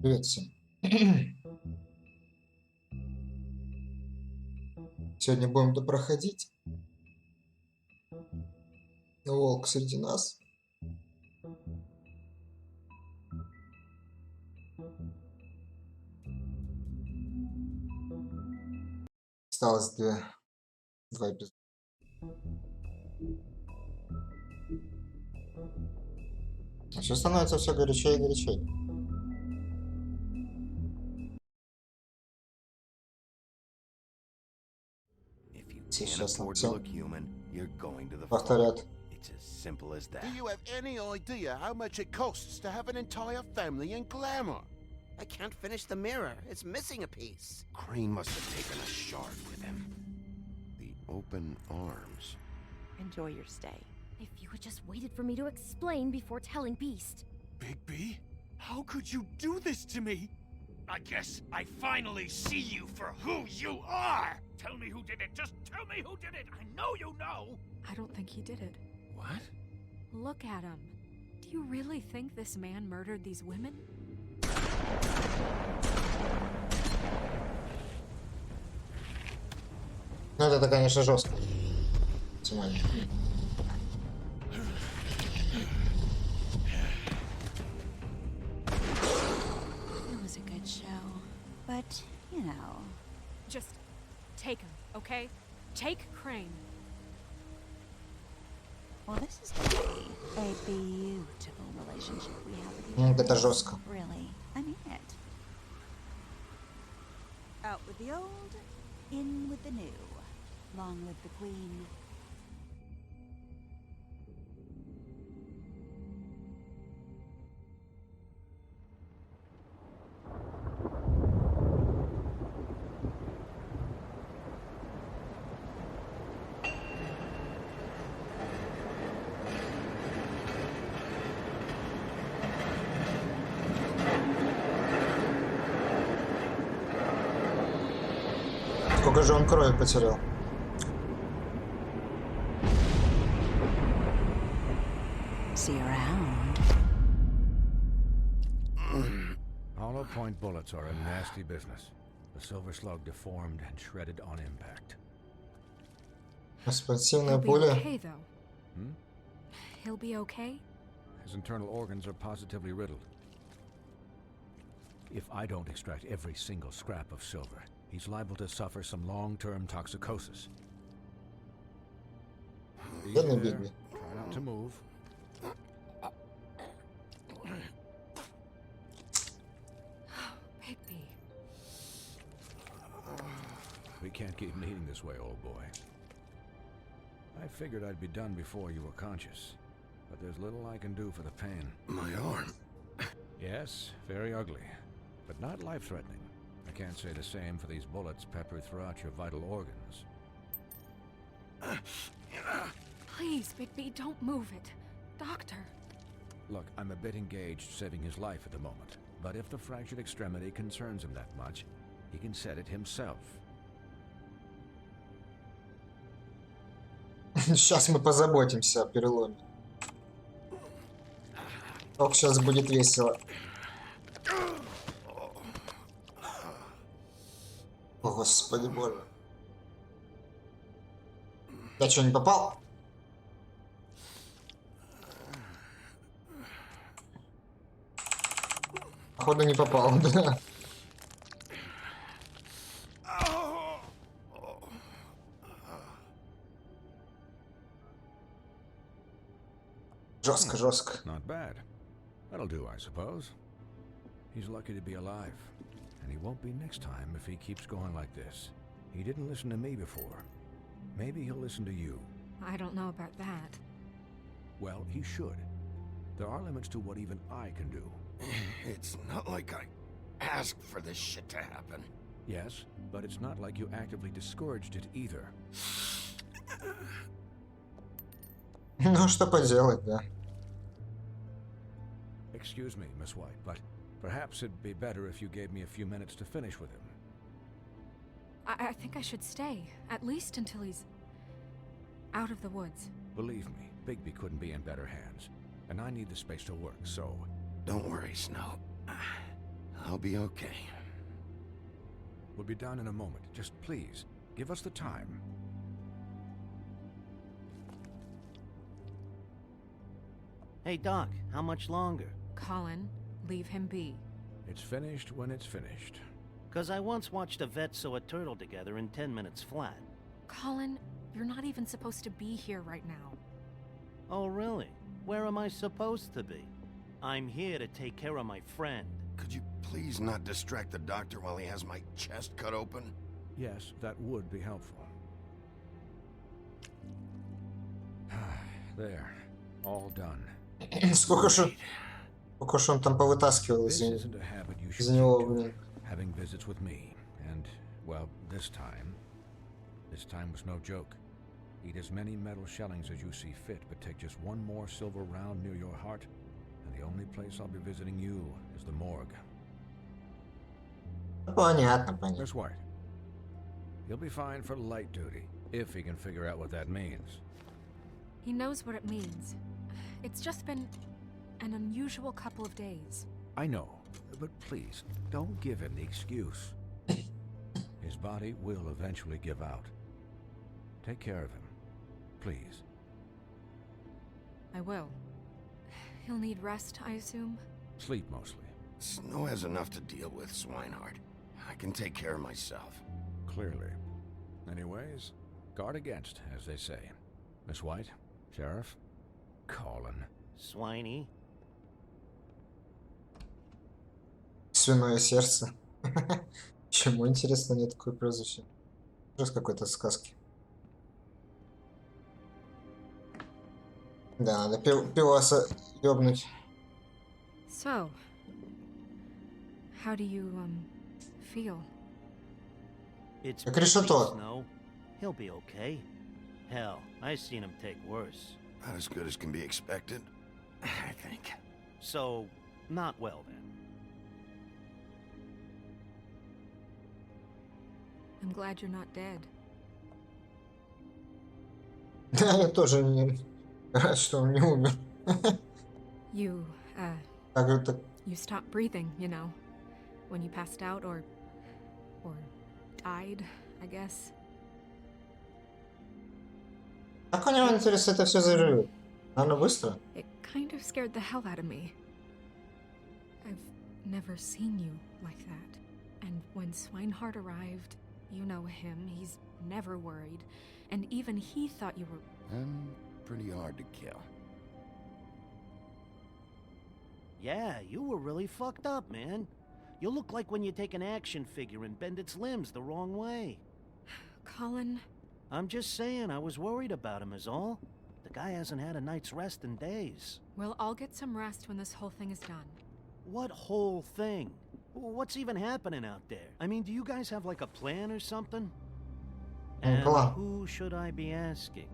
Привет всем. Сегодня будем допроходить. Волк среди нас. Осталось два эпизода. А все становится все горячее и горячее. If you can't Сейчас нам afford to всем look human, you're going to the farm. повторят. It's as simple as that. Do you have any idea how much it costs to have an entire family in glamour? I can't finish the mirror. It's missing a piece. Crane must have taken a shard with him. The open arms. Enjoy your stay. If you had just waited for me to explain before telling Beast. Big B, how could you do this to me? I guess I finally see you for who you are! Tell me who did it! Just tell me who did it! I know you know! I don't think he did it. What? Look at him. Do you really think this man murdered these women? Ну это, конечно, жестко. Максимально. It was a good show, but, you know. Just take him, okay? Take Crane. Well, this is gonna be a beautiful relationship we have with each other. Это жестко. Really, I mean it. Out with the old, in with the new. Long live the queen. Сколько же он крови потерял? See you around. Hollow point bullets are a nasty business. The silver slug deformed and shredded on impact. Спортивная He'll be пуля. okay, though. He'll be okay? His internal organs are positively riddled. If I don't extract every single scrap of silver, he's liable to suffer some long-term toxicosis. Easy Бедный there. Бигби. Try not to move. Bigby. We can't keep meeting this way, old boy. I figured I'd be done before you were conscious, but there's little I can do for the pain. My arm. Yes, very ugly, but not life-threatening. I can't say the same for these bullets peppered throughout your vital organs. Please, Bigby, don't move it. Doctor. Look, I'm a bit engaged saving his life at the moment, but if the fractured extremity concerns him that much, he can set it himself. Сейчас мы позаботимся о переломе. Ох, сейчас будет весело. О, Господи Боже. Я что, не попал? Походу не попал, да. Жестко, жестко. Not bad. That'll do, I suppose. He's lucky to be alive, and he won't be next time if he keeps going like this. He didn't listen to me before. Maybe he'll listen to you. I don't know about that. Well, he should. There are limits to what even I can do. It's not like I asked for this shit to happen. Yes, but it's not like you actively discouraged it either. Ну, что поделать, да. Excuse me, Miss White, but perhaps it'd be better if you gave me a few minutes to finish with him. I think I should stay, at least until he's out of the woods. Believe me, Bigby couldn't be in better hands, and I need the space to work, so... Don't worry, Snow. I'll be okay. We'll be down in a moment. Just please, give us the time. Hey, Doc, how much longer? Colin, leave him be. It's finished when it's finished. 'Cause I once watched a vet sew a turtle together in 10 minutes flat. Colin, you're not even supposed to be here right now. Oh, really? Where am I supposed to be? I'm here to take care of my friend. Could you please not distract the doctor while he has my chest cut open? Yes, that would be helpful. There, all done. Сколько ж он там повытаскивал This из isn't a habit you из should него, keep блин. having visits with me. And, well, this time was no joke. Eat as many metal shellings as you see fit, but take just one more silver round near your heart, and the only place I'll be visiting you is the morgue. Понятно, понятно. Miss White, he'll be fine for light duty, if he can figure out what that means. He knows what it means. It's just been an unusual couple of days. I know, but please, don't give him the excuse. His body will eventually give out. Take care of him, please. I will. He'll need rest, I assume? Sleep mostly. Snow has enough to deal with, Swinehart. I can take care of myself. Clearly. Anyways, guard against, as they say. Miss White, Sheriff, Colin. Swiney? Свиное сердце. Чему, интересно, нет такое прозвище? Ужас какой-то сказки. Да, надо пиваса ёбнуть. So, how do you, feel? It's Как решето. Snow. He'll be okay. Hell, I've seen him take worse. Not as good as can be expected, I think. So, not well then. I'm glad you're not dead. Да, я тоже не рад, что он не умер. You, Как это... you stopped breathing, you know, when you passed out or died, I guess. Как у него, интересно, это все заживет? Наверное, быстро? It kind of scared the hell out of me. I've never seen you like that. And when Swinehart arrived, you know him, he's never worried. And even he thought you were... And pretty hard to kill. Yeah, you were really fucked up, man. You look like when you take an action figure and bend its limbs the wrong way. Colin... I'm just saying, I was worried about him is all. The guy hasn't had a night's rest in days. Well, I'll get some rest when this whole thing is done. What whole thing? What's even happening out there? I mean, do you guys have like a plan or something? And Plan. who should I be asking?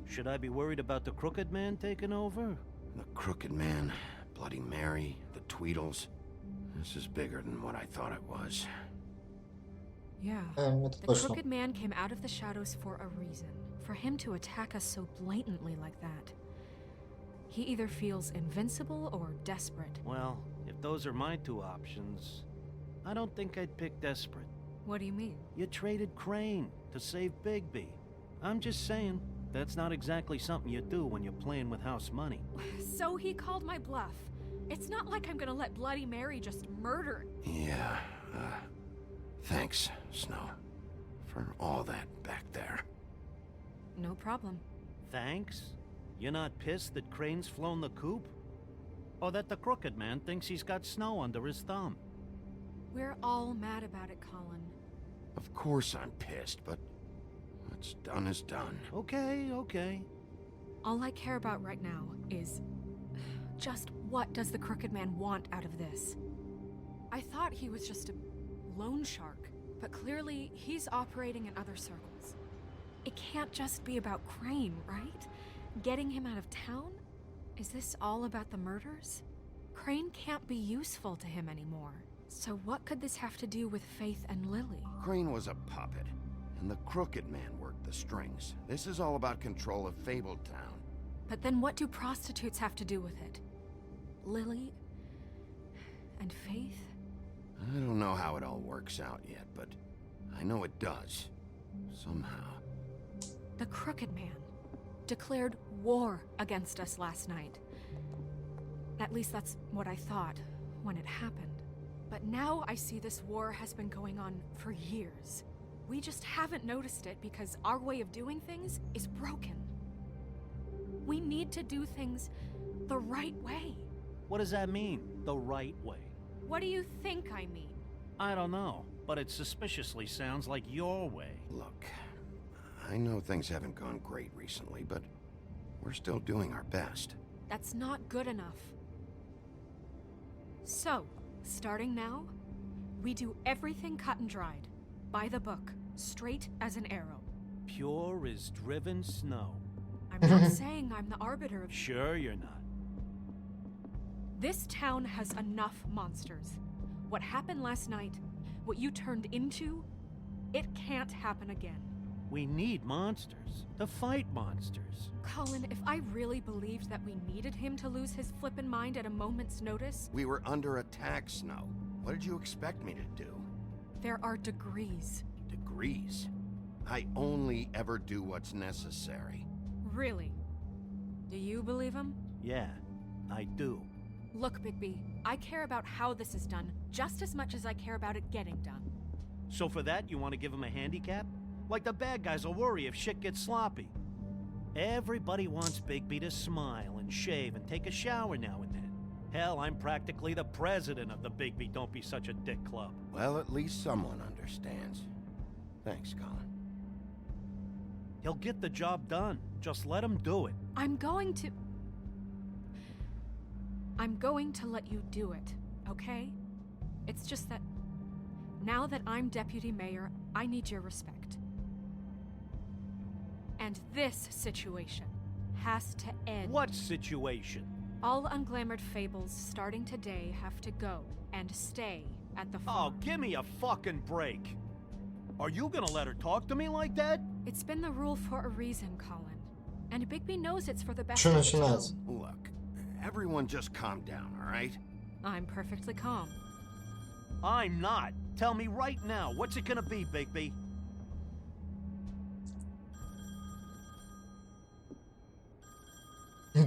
Should I be worried about the Crooked Man taking over? The Crooked Man, Bloody Mary, the Tweedles. This is bigger than what I thought it was. Yeah. Это The точно. Crooked Man came out of the shadows for a reason. For him to attack us so blatantly like that. He either feels invincible or desperate. Well, if those are my two options, I don't think I'd pick desperate. What do you mean? You traded Crane to save Bigby. I'm just saying, that's not exactly something you do when you're playing with house money. So he called my bluff. It's not like I'm gonna let Bloody Mary just murder... Yeah, thanks, Snow, for all that back there. No problem. Thanks? You're not pissed that Crane's flown the coop? Or that the Crooked Man thinks he's got Snow under his thumb? We're all mad about it, Colin. Of course I'm pissed, but what's done is done. Okay. All I care about right now is... just what does the Crooked Man want out of this? I thought he was just a loan shark, but clearly he's operating in other circles. It can't just be about Crane, right? Getting him out of town? Is this all about the murders? Crane can't be useful to him anymore. So what could this have to do with Faith and Lily? Crane was a puppet, and the Crooked Man worked the strings. This is all about control of Fabletown. But then what do prostitutes have to do with it? Lily and Faith? I don't know how it all works out yet, but I know it does. Somehow. The Crooked Man declared war against us last night. At least that's what I thought when it happened. But now I see this war has been going on for years. We just haven't noticed it because our way of doing things is broken. We need to do things the right way. What does that mean, the right way? What do you think I mean? I don't know, but it suspiciously sounds like your way. Look, I know things haven't gone great recently, but we're still doing our best. That's not good enough. So, starting now, we do everything cut and dried. By the book, straight as an arrow. Pure as driven snow. I'm not saying I'm the arbiter of... Sure you're not. This town has enough monsters. What happened last night, what you turned into, it can't happen again. We need monsters to fight monsters. Colin, if I really believed that we needed him to lose his flippin' mind at a moment's notice... We were under attack, Snow. What did you expect me to do? There are degrees. Degrees? I only ever do what's necessary. Really? Do you believe him? Yeah, I do. Look, Bigby, I care about how this is done just as much as I care about it getting done. So for that, you want to give him a handicap? Like the bad guys will worry if shit gets sloppy. Everybody wants Bigby to smile and shave and take a shower now and then. Hell, I'm practically the president of the Bigby Don't Be Such a Dick Club. Well, at least someone understands. Thanks, Colin. He'll get the job done. Just let him do it. I'm going to let you do it, okay? It's just that now that I'm deputy mayor, I need your respect. And this situation has to end. What situation? All unglamored fables starting today have to go and stay at the farm. Oh, give me a fucking break. Are you gonna let her talk to me like that? It's been the rule for a reason, Colin. And Bigby knows it's for the best Что of the начинается? town. Look, everyone just calm down, all right? I'm perfectly calm. I'm not. Tell me right now, what's it gonna be, Bigby?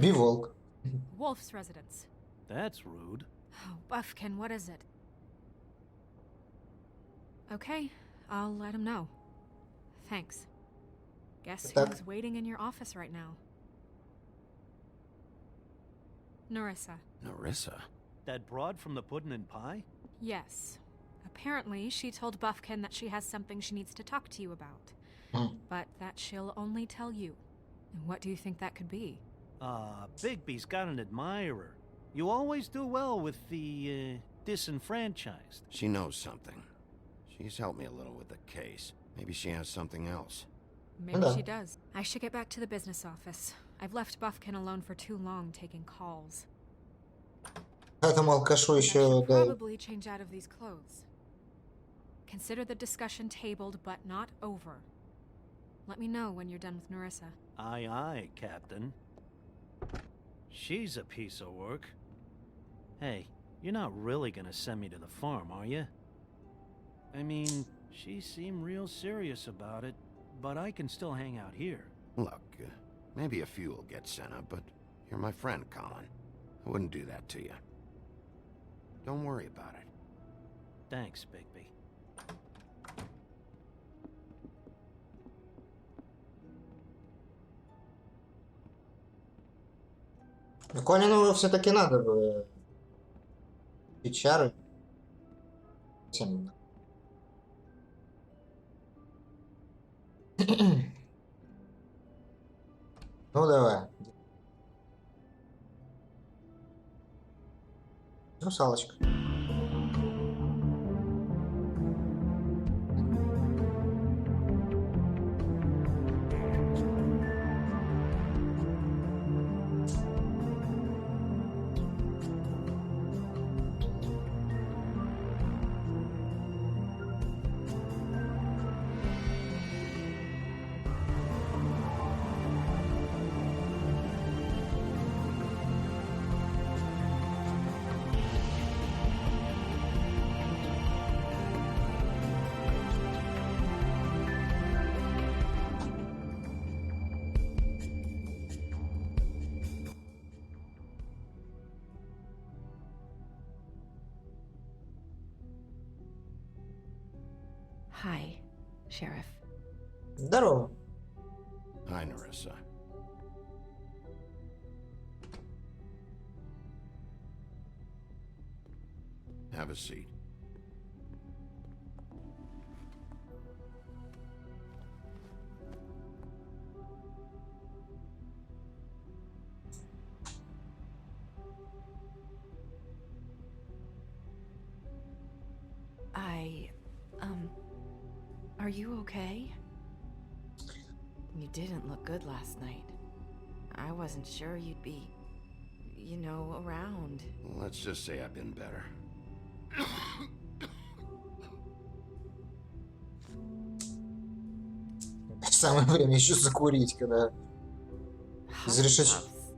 Би волк. Wolf's residence. That's rude. Oh, Buffkin, what is it? Okay, I'll let him know. Thanks. Guess Так. who's waiting in your office right now? Narissa. Narissa? That broad from the puddin' and pie? Yes. Apparently, she told Buffkin that she has something she needs to talk to you about. But that she'll only tell you. And what do you think that could be? Bigby's got an admirer. You always do well with the, disenfranchised. She knows something. She's helped me a little with the case. Maybe she has something else. Maybe Hello. she does. I should get back to the business office. I've left Buffkin alone for too long taking calls. Этому алкашу And I еще should дай. probably change out of these clothes. Consider the discussion tabled, but not over. Let me know when you're done with Narissa. Aye, aye, Captain. She's a piece of work. Hey, you're not really gonna send me to the farm, are you? I mean, she seemed real serious about it, but I can still hang out here. Look, maybe a few will get sent up, but you're my friend, Colin. I wouldn't do that to you. Don't worry about it. Thanks, Bigby. Конину все-таки надо бы и чары. Всем. Ну давай. Русалочка. Hi, Sheriff. Здорово. Hi, Narissa. Have a seat. Are you okay? You didn't look good last night. I wasn't sure you'd be, around. Let's just say I've been better. Самое время еще закурить, когда разрешишь. Puffs.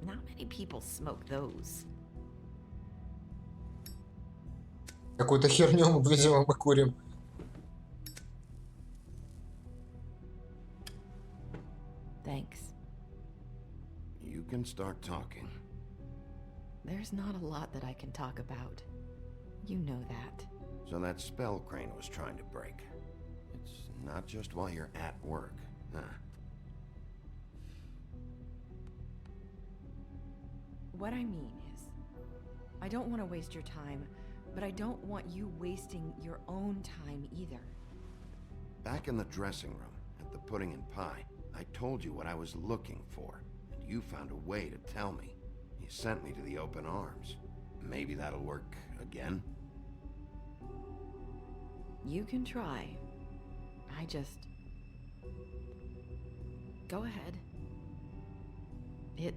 Not many people smoke those. Какую-то херню, видимо, мы курим. Thanks. You can start talking. There's not a lot that I can talk about. You know that. So that spell Crane was trying to break. It's not just while you're at work, huh? What I mean is, I don't want to waste your time, but I don't want you wasting your own time either. Back in the dressing room, at the pudding and pie, I told you what I was looking for, and you found a way to tell me. You sent me to the open arms. Maybe that'll work again? You can try. I just... Go ahead. It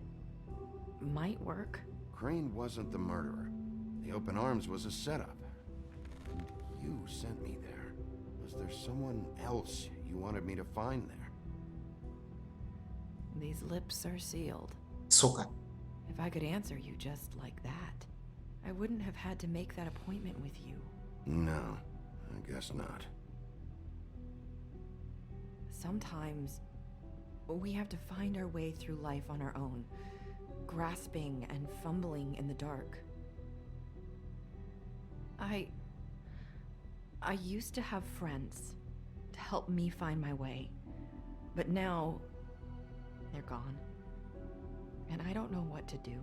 might work. Crane wasn't the murderer. The open arms was a setup. You sent me there. Was there someone else you wanted me to find there? These lips are sealed. Сука. If I could answer you just like that, I wouldn't have had to make that appointment with you. No, I guess not. Sometimes we have to find our way through life on our own, grasping and fumbling in the dark. I used to have friends to help me find my way, but now they're gone, and I don't know what to do.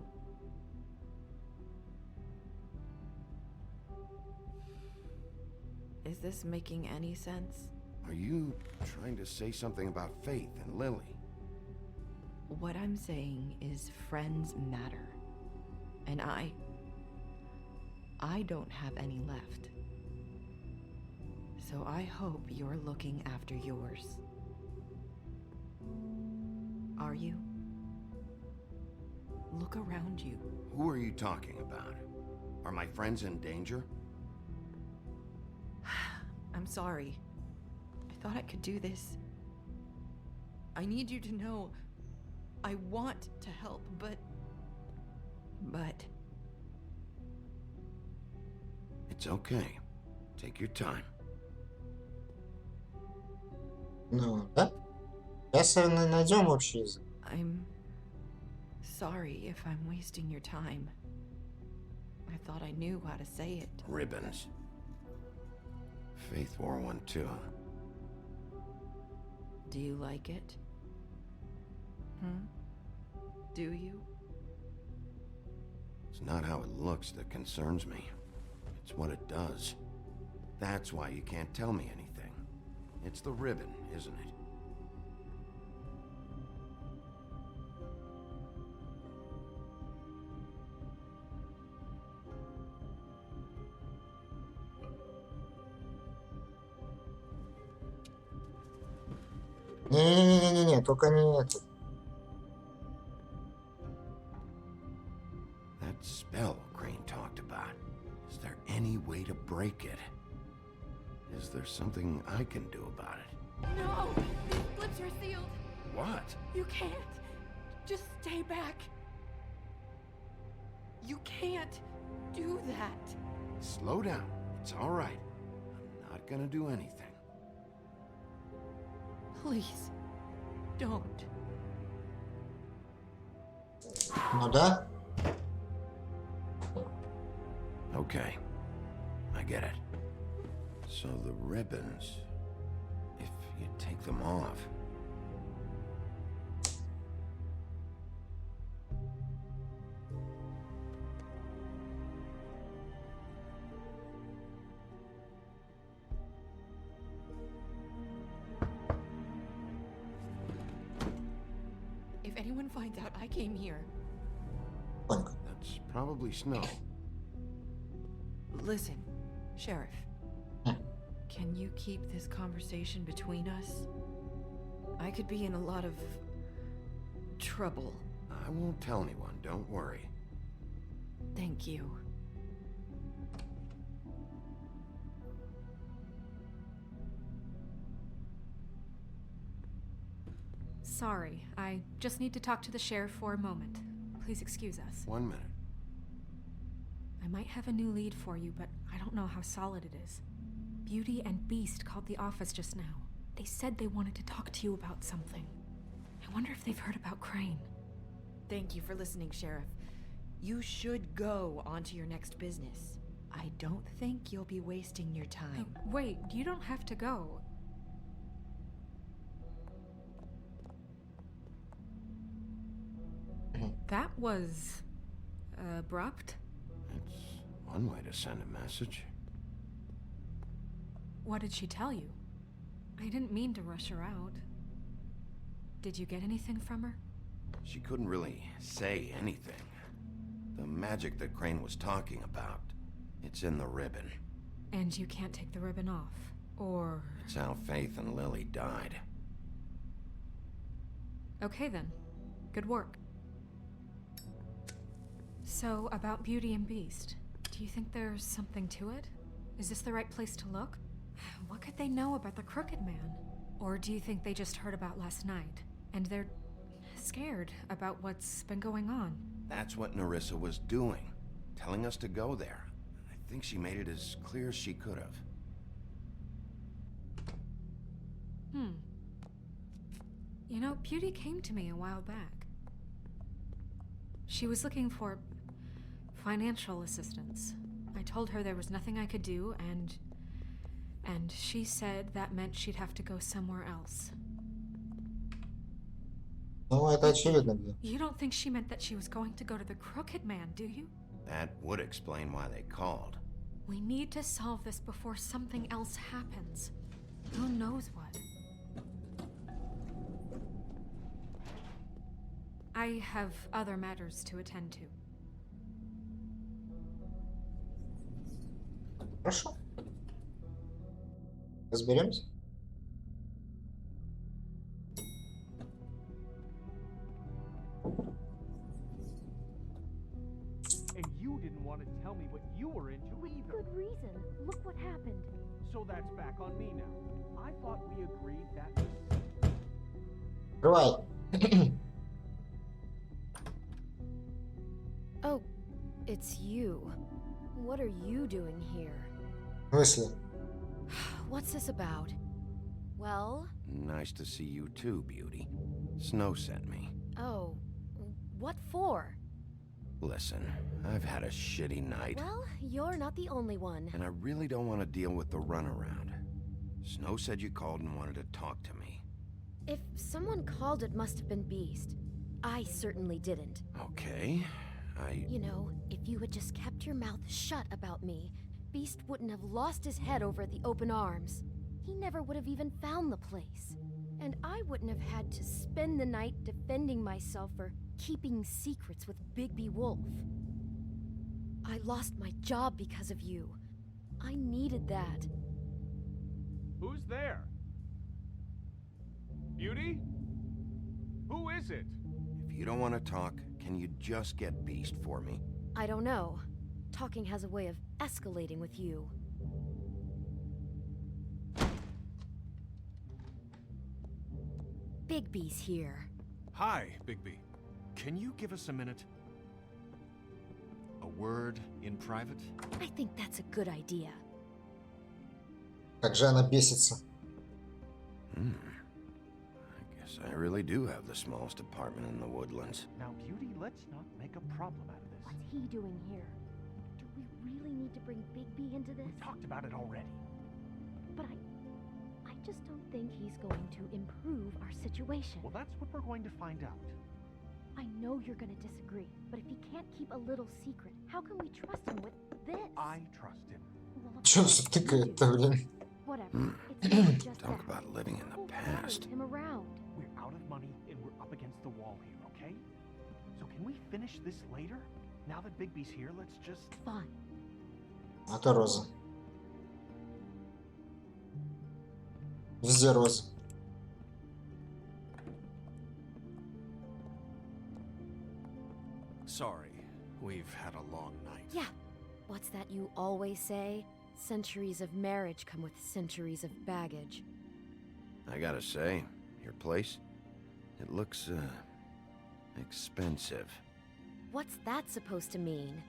Is this making any sense? Are you trying to say something about Faith and Lily? What I'm saying is friends matter. And I don't have any left. So I hope you're looking after yours. Are you? Look around you. Who are you talking about? Are my friends in danger? I'm sorry. I thought I could do this. I need you to know I want to help, but... It's okay. Take your time. Ну, да? Сейчас найдем общий язык. I'm sorry if I'm wasting your time. I thought I knew how to say it. Ribbons. Faith wore one too. Do you like it? Do you? It's not how it looks that concerns me. It's what it does. That's why you can't tell me anything. It's the ribbon, isn't it? Не-не-не-не-не, только не это. That spell Crane talked about. Is there any way to break it? Is there something I can do about it? No! These lips are sealed! What? You can't! Just stay back! You can't do that! Slow down. It's all right. I'm not gonna do anything. Please, don't. Ну да. Okay. I get it. So the ribbons, if you take them off. If anyone finds out I came here, Тихонько. That's probably snow. listen, Sheriff. Hmm. Can you keep this conversation between us? I could be in a lot of trouble. I won't tell anyone, don't worry. Thank you. Sorry, I just need to talk to the sheriff for a moment. Please excuse us. 1 minute. I might have a new lead for you, but I don't know how solid it is. Beauty and Beast called the office just now. They said they wanted to talk to you about something. I wonder if they've heard about Crane. Thank you for listening, Sheriff. You should go on to your next business. I don't think you'll be wasting your time. Wait, you don't have to go. That was abrupt. It's one way to send a message. What did she tell you? I didn't mean to rush her out. Did you get anything from her? She couldn't really say anything. The magic that Crane was talking about, it's in the ribbon. And you can't take the ribbon off, or... It's how Faith and Lily died. Okay then. Good work. So, about Beauty and Beast, do you think there's something to it? Is this the right place to look? What could they know about the Crooked Man? Or do you think they just heard about last night, and they're scared about what's been going on? That's what Nerissa was doing, telling us to go there. I think she made it as clear as she could have. You know, Beauty came to me a while back. She was looking for financial assistance. I told her there was nothing I could do, and she said that meant she'd have to go somewhere else. Ну, это очевидно было. You don't think she meant that she was going to go to the Crooked Man, do you? That would explain why they called. We need to solve this before something else happens. Who knows what? I have other matters to attend to. Хорошо. Разберемся. And you didn't want to tell me what you were into either. Good reason. Look what happened. So that's back on me now. I thought we agreed that was... Открывай. Oh, it's you. What are you doing here? В смысле? What's this about? Well? Nice to see you too, Beauty. Snow sent me. Oh, what for? Listen, I've had a shitty night. Well, you're not the only one. And I really don't want to deal with the runaround. Snow said you called and wanted to talk to me. If someone called, it must have been Beast. I certainly didn't. Okay, You know, if you had just kept your mouth shut about me, Beast wouldn't have lost his head over at the open arms. He never would have even found the place. And I wouldn't have had to spend the night defending myself for keeping secrets with Bigby Wolf. I lost my job because of you. I needed that. Who's there? Beauty? Who is it? if you don't want to talk, can you just get Beast for me? I don't know. Talking has a way of escalating with you. Bigby's here. Hi, Bigby. Can you give us a minute? A word in private? I think that's a good idea. Как же она бесится. I guess I really do have the smallest apartment in the woodlands. Now, Beauty, let's not make a problem out of this. What's he doing here? Do we really need to bring Bigby into this? We talked about it already. but I just don't think he's going to improve our situation. Well, that's what we're going to find out. I know you're gonna disagree, but if he can't keep a little secret, how can we trust him with this? I trust him. Well, of Чё course за тыкает-то, блин? Whatever. It's not just Talk that. about living in Who the follows past. him around? We're out of money and we're up against the wall here, okay? So can we finish this later? Now that Bigby's here, let's just... Fine. Это роза. Везде роза. Sorry, we've had a long night. Yeah. What's that you always say? Centuries of marriage come with centuries of baggage. I gotta say, your place, it looks, expensive. What's that supposed to mean?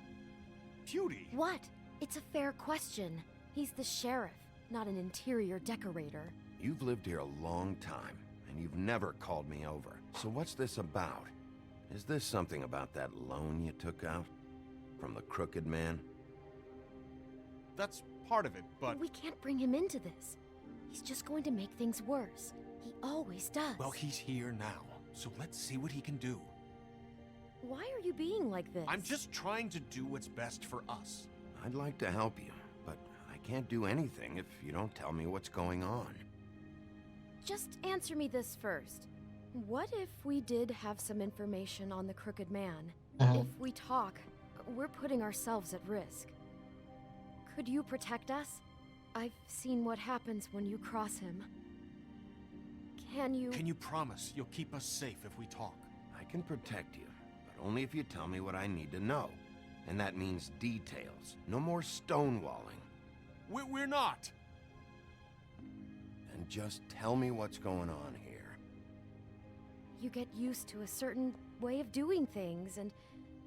Beauty! What? It's a fair question. He's the sheriff, not an interior decorator. You've lived here a long time, and you've never called me over. So what's this about? Is this something about that loan you took out? From the crooked man? That's part of it, but... We can't bring him into this. He's just going to make things worse. He always does. Well, he's here now, so let's see what he can do. Why are you being like this? I'm just trying to do what's best for us. I'd like to help you, but I can't do anything if you don't tell me what's going on. Just answer me this first. What if we did have some information on the crooked man? If we talk, we're putting ourselves at risk. Could you protect us? I've seen what happens when you cross him. Can you... Can you promise you'll keep us safe if we talk? I can protect you, but only if you tell me what I need to know. And that means details. No more stonewalling. We're not! And just tell me what's going on here. You get used to a certain way of doing things, and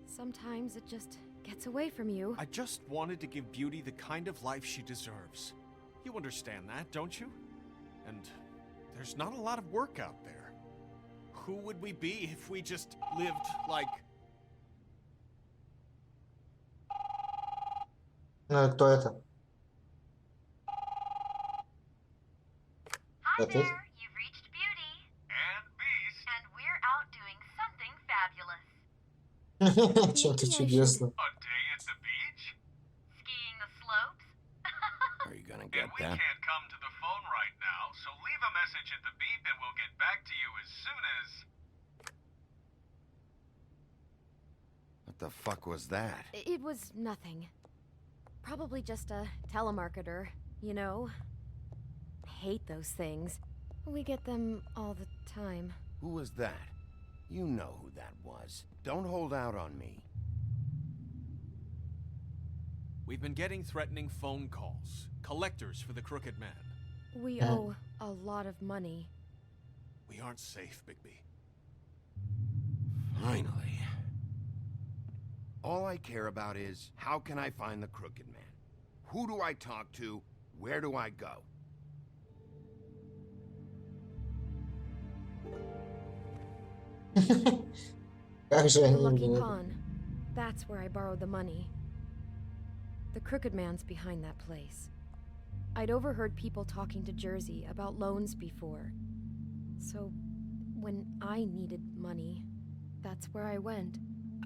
sometimes it just gets away from you. I just wanted to give Beauty the kind of life she deserves. You understand that, don't you? And there's not a lot of work out there. Who would we be if we just lived like... Кто это? Hi Это? there, you've reached Beauty. And Beast. And we're out doing something fabulous. Чем-то чудесно. A day at the beach? Skiing the slopes. Are you gonna get that? can't come to the phone right now, so leave a message at the beep and we'll get back to you as soon as... What the fuck was that? It was nothing. Probably just a telemarketer, you know? I hate those things. We get them all the time. Who was that? You know who that was. Don't hold out on me. We've been getting threatening phone calls. Collectors for the Crooked Man. We owe a lot of money. We aren't safe, Bigby. Finally. All I care about is, how can I find the Crooked Man? Who do I talk to? Where do I go? Как же The они Lucky мне... Pawn. That's where I borrowed the money. The Crooked Man's behind that place. I'd overheard people talking to Jersey about loans before. So, when I needed money, that's where I went.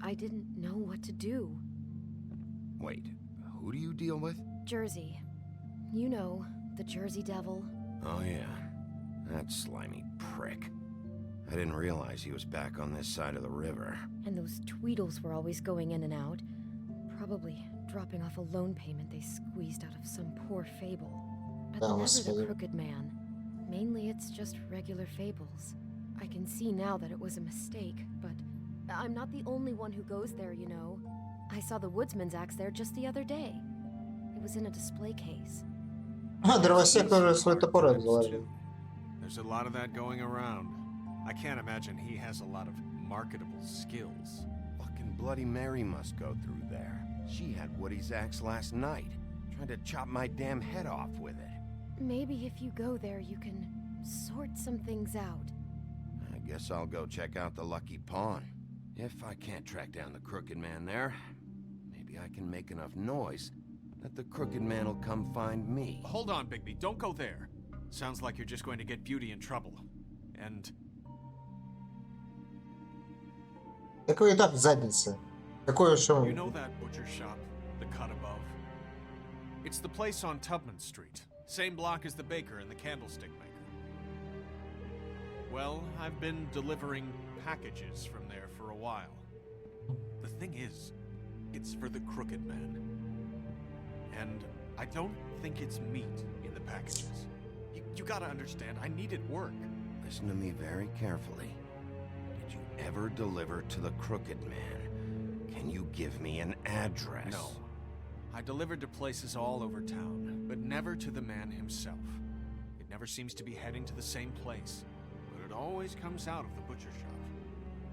I didn't know what to do. Wait, who do you deal with? Jersey. You know, the Jersey Devil. Oh yeah, that slimy prick. I didn't realize he was back on this side of the river. And those Tweedles were always going in and out. Probably dropping off a loan payment they squeezed out of some poor fable. But That never was the fable. Crooked Man. Mainly it's just regular fables. I can see now that it was a mistake, but I'm not the only one who goes there, you know. I saw the Woodsman's axe there just the other day. It was in a display case. Дровосек тоже свой топор отговорил. There's a lot of that going around. I can't imagine he has a lot of marketable skills. Fucking Bloody Mary must go through there. She had Woody's axe last night. Tried to chop my damn head off with it. Maybe if you go there, you can sort some things out. I guess I'll go check out the Lucky Pawn. If I can't track down the Crooked Man there, maybe I can make enough noise that the crooked man will come find me. Hold on, Bigby, don't go there. Sounds like you're just going to get Beauty in trouble. And Какой этап задницы? Какой еще? you know that butcher shop, the cut above? It's the place on Tubman Street. Same block as the baker and the candlestick maker. Well, I've been delivering packages from there for a while. The thing is, it's for the crooked man. And I don't think it's meat in the packages. You gotta understand, I needed work. Listen to me very carefully. Did you ever deliver to the crooked man? Can you give me an address? No. I delivered to places all over town, but never to the man himself. It never seems to be heading to the same place, but it always comes out of the butcher shop.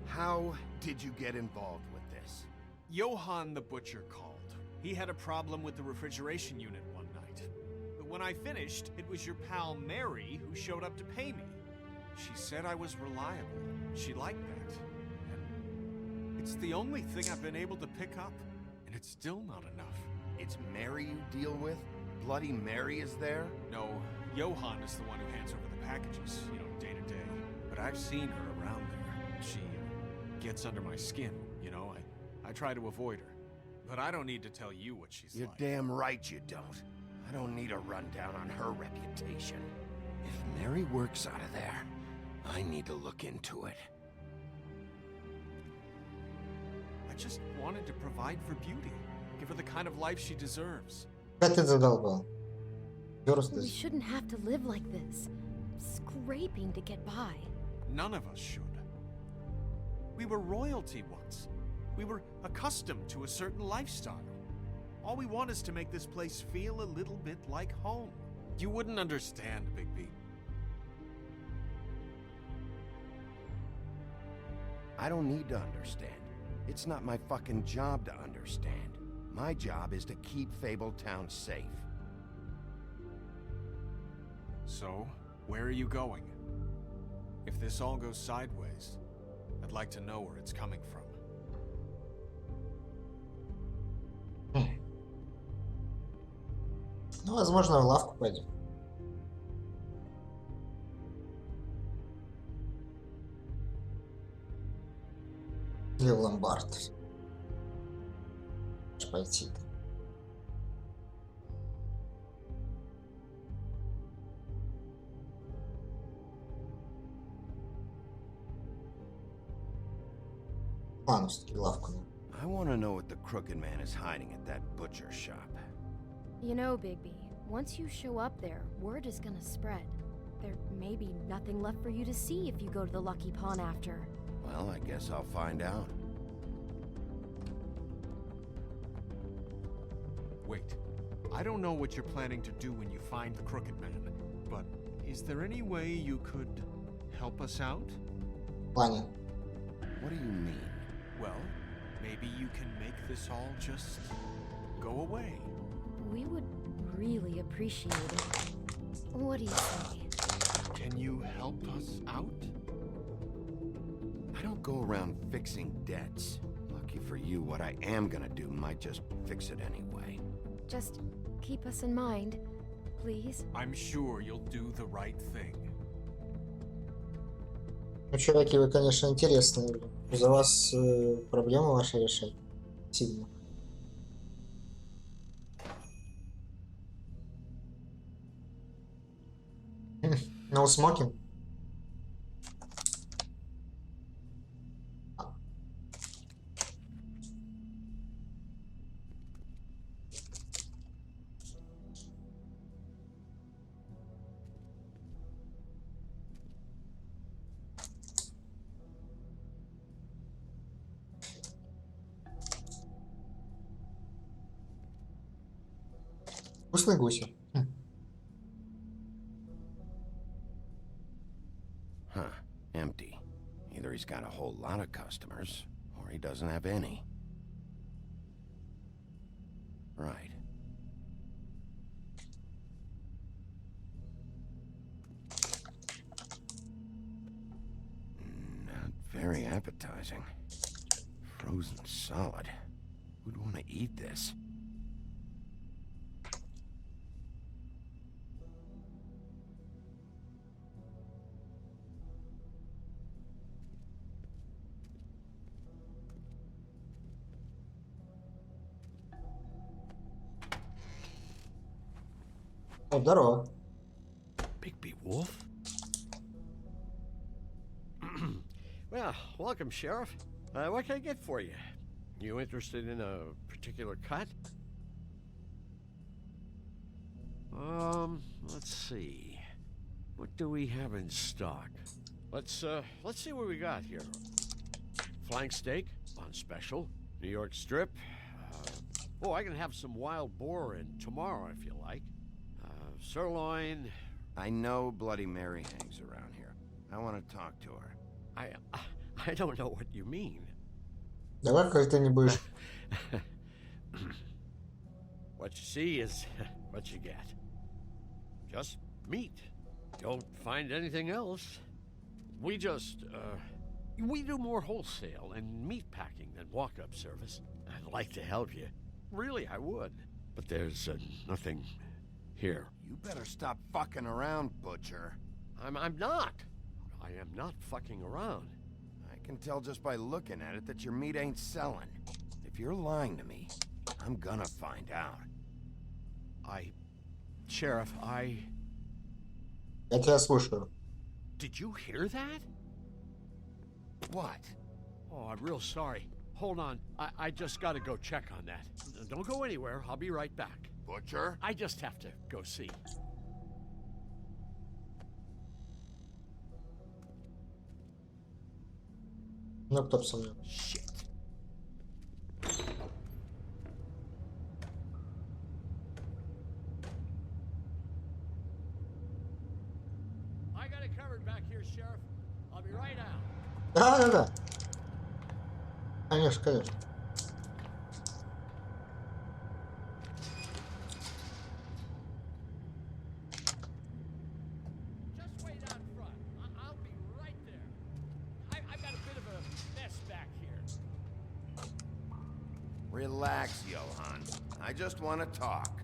How did you get involved with this? Johann the butcher called. He had a problem with the refrigeration unit one night. But when I finished, it was your pal Mary who showed up to pay me. She said I was reliable. She liked that. And it's the only thing I've been able to pick up, and it's still not enough. It's Mary you deal with? Bloody Mary is there? No, Johann is the one who hands over the packages, day to day. But I've seen her around there. She gets under my skin, I try to avoid her. But I don't need to tell you what she's You're like. damn right you don't. I don't need a rundown on her reputation. If Mary works out of there, I need to look into it. I just wanted to provide for Beauty. Give her the kind of life she deserves. Как ты задолбал? We shouldn't have to live like this, scraping to get by. None of us should. We were royalty once. We were accustomed to a certain lifestyle. All we want is to make this place feel a little bit like home. You wouldn't understand, Bigby. I don't need to understand. It's not my fucking job to understand. My job is to keep Fabletown safe. So, where are you going? If this all goes sideways, I'd like to know where it's coming from. Ну, возможно, в лавку пойдем. Или в ломбард. Можешь пойти. Ладно, все-таки лавку. I want to know what the crooked man is hiding at that butcher shop. You know, Bigby, once you show up there, word is gonna spread. There may be nothing left for you to see if you go to the Lucky Pawn after. Well, I guess I'll find out. Wait, I don't know what you're planning to do when you find the crooked man, but is there any way you could help us out? В плане. What do you mean? Well, maybe you can make this all just go away. We would really appreciate it. What do you say? Can you help us out? I don't go around fixing debts. Lucky for you, what I am gonna do might just fix it anyway. Just keep us in mind, please. I'm sure you'll do the right thing. Ну, чуваки, вы, конечно, интересные. За вас проблемы ваши решать. Сильно. No smoking. Вкусные гуси. Huh, empty. Either he's got a whole lot of customers, or he doesn't have any. Right. Not very appetizing. Frozen solid. Who'd want to eat this? О, здорово. Bigby Wolf? Well, welcome, Sheriff. What can I get for you? You interested in a particular cut? Let's see. What do we have in stock? Let's see what we got here. Flank steak on special. New York strip. I can have some wild boar in tomorrow if you like. Sirloin. I know Bloody Mary hangs around here. I want to talk to her. I don't know what you mean. Давай как ты не будешь. What you see is what you get. Just meat. Don't find anything else. We do more wholesale and meat packing than walk-up service. I'd like to help you. Really, I would. But there's nothing here. You better stop fucking around, Butcher. I'm not. I am not fucking around. I can tell just by looking at it that your meat ain't selling. If you're lying to me, I'm gonna find out. Sheriff, Я тебя слушаю. Did you hear that? What? Oh, I'm real sorry. Hold on. I just gotta go check on that. Don't go anywhere. I'll be right back. Butcher? I just have to go see. Ну, кто бы сомневался. Shit. I got it covered back here, Sheriff. I'll be right out. Да. Конечно, конечно. Just wait out front. I'll be right there. I've got a bit of a mess back here. Relax, Johan. I just want to talk.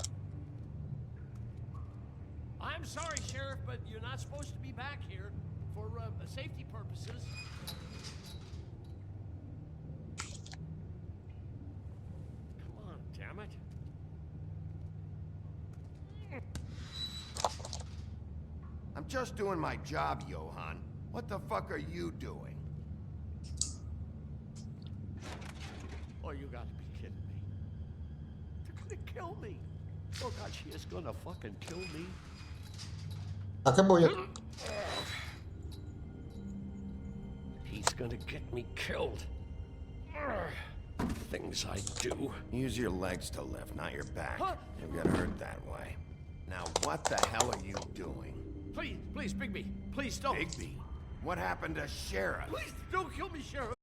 I'm sorry, Sheriff, but you're not supposed to be back here for safety purposes. Come on, damn it. I'm just doing my job, Johan. What the fuck are you doing? Oh, you gotta be kidding me. They're gonna kill me. Oh, God, she is gonna fucking kill me. Так и будет. He's gonna get me killed. Things I do. Use your legs to lift, not your back. Huh? You'll get hurt that way. Now, what the hell are you doing? Please, Bigby, please don't. Bigby? What happened to Sheriff? Please don't kill me, Sheriff.